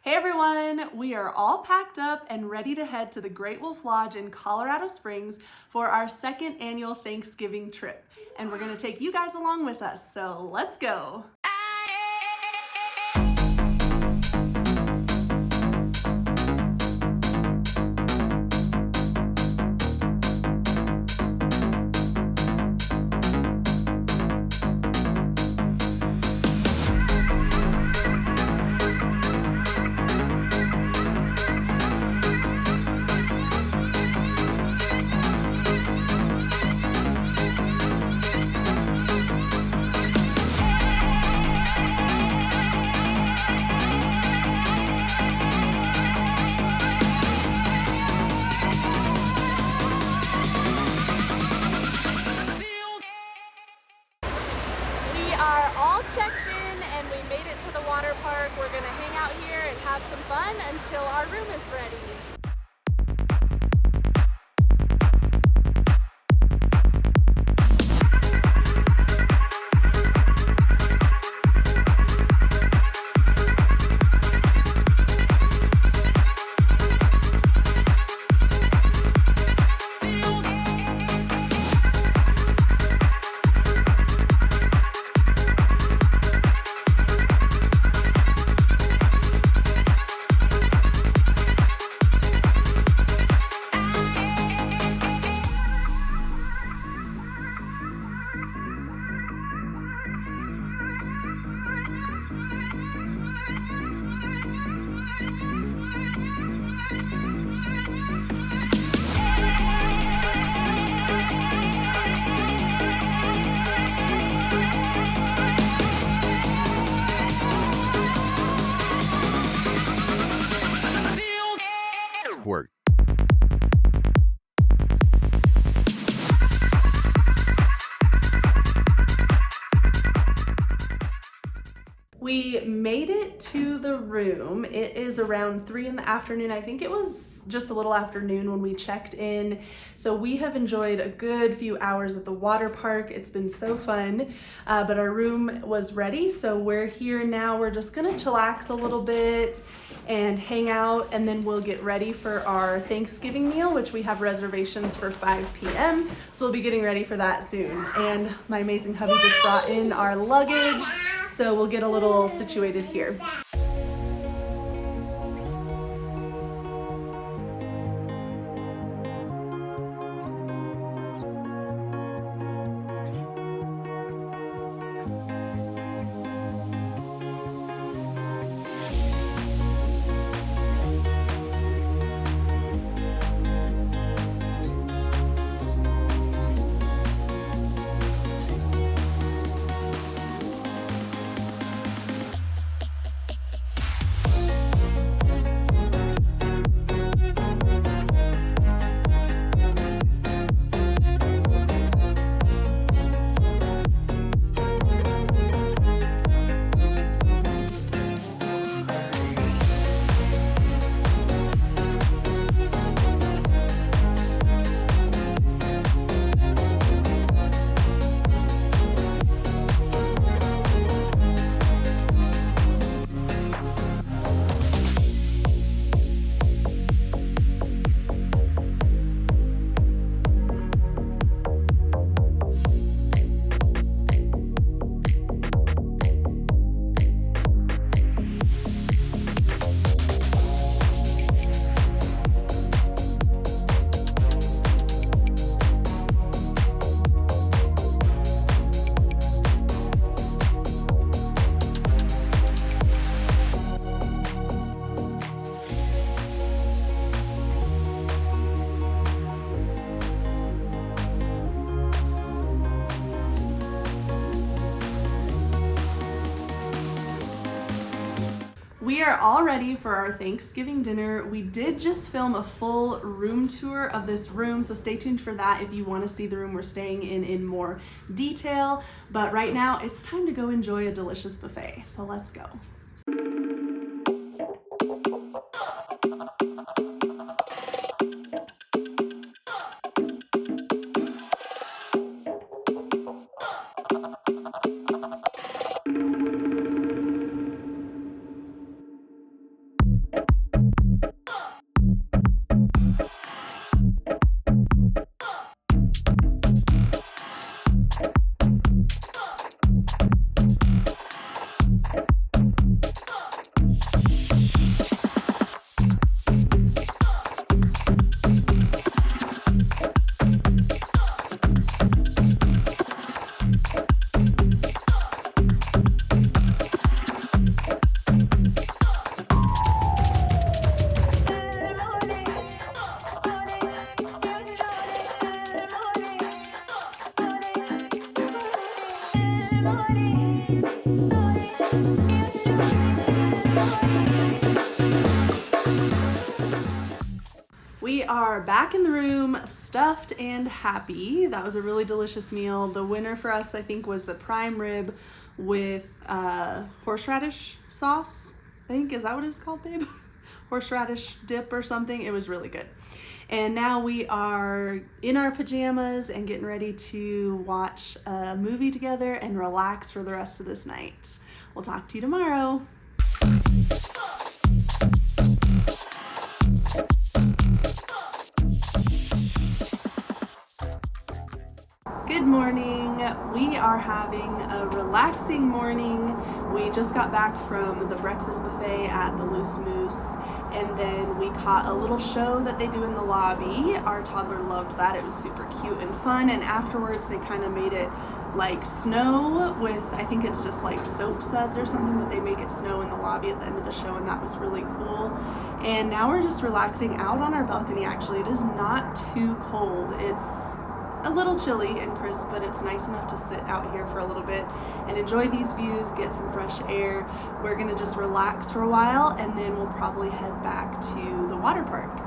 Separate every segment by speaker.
Speaker 1: Hey everyone, we are all packed up and ready to head to the Great Wolf Lodge in Colorado Springs for our second annual Thanksgiving trip. And we're gonna take you guys along with us, so let's go.
Speaker 2: We are all checked in and we made it to the water park. We're gonna hang out here and have some fun until our room is ready.
Speaker 3: Work.
Speaker 1: We made it to the room. It is around 3 in the afternoon. I think it was just a little afternoon when we checked in. So we have enjoyed a good few hours at the water park. It's been so fun, but our room was ready. So we're here now. We're just gonna chillax a little bit and hang out, and then we'll get ready for our Thanksgiving meal, which we have reservations for 5 p.m. So we'll be getting ready for that soon. And my amazing hubby just brought in our luggage. So we'll get a little situated here. We are all ready for our Thanksgiving dinner. We did just film a full room tour of this room, so stay tuned for that if you want to see the room we're staying in more detail. But right now, it's time to go enjoy a delicious buffet. So let's go. We are back in the room, stuffed and happy. That was a really delicious meal. The winner for us, I think, was the prime rib with horseradish sauce. I think, is that what it's called, babe? Horseradish dip or something. It was really good. And now we are in our pajamas and getting ready to watch a movie together and relax for the rest of this night. We'll talk to you tomorrow. Good morning. We are having a relaxing morning. We just got back from the breakfast buffet at the Loose Moose, and then we caught a little show that they do in the lobby. Our toddler loved that. It was super cute and fun, and afterwards they kind of made it like snow with, I think it's just like soap suds or something, but they make it snow in the lobby at the end of the show, and that was really cool. And now we're just relaxing out on our balcony. Actually, it is not too cold. It's a little chilly and crisp, but it's nice enough to sit out here for a little bit and enjoy these views, get some fresh air. We're gonna just relax for a while, and then we'll probably head back to the water park.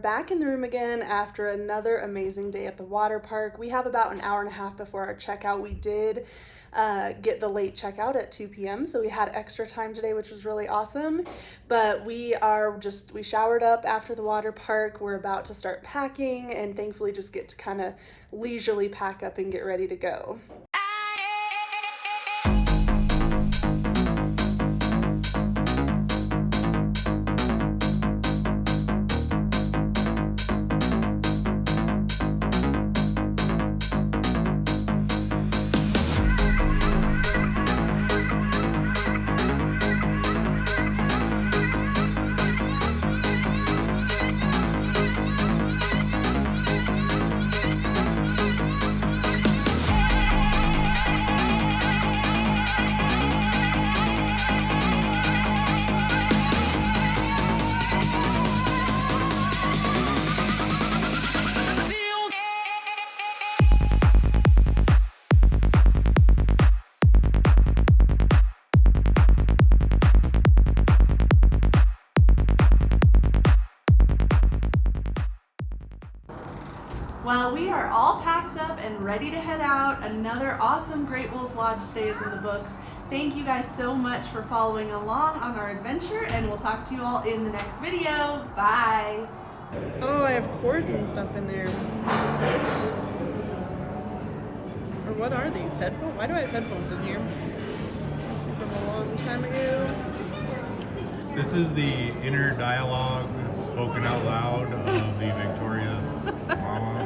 Speaker 1: back in the room again after another amazing day at the water park. We have about an hour and a half before our checkout. We did get the late checkout at 2 p.m. so we had extra time today, which was really awesome. But we showered up after the water park. We're about to start packing and thankfully just get to kind of leisurely pack up and get ready to go. Well, we are all packed up and ready to head out. Another awesome Great Wolf Lodge stay is in the books. Thank you guys so much for following along on our adventure, and we'll talk to you all in the next video. Bye! Oh, I have cords and stuff in there. Or what are these? Headphones? Why do I have headphones in here? Must be from a long time ago.
Speaker 4: This is the inner dialogue spoken out loud of the Victoria's mama.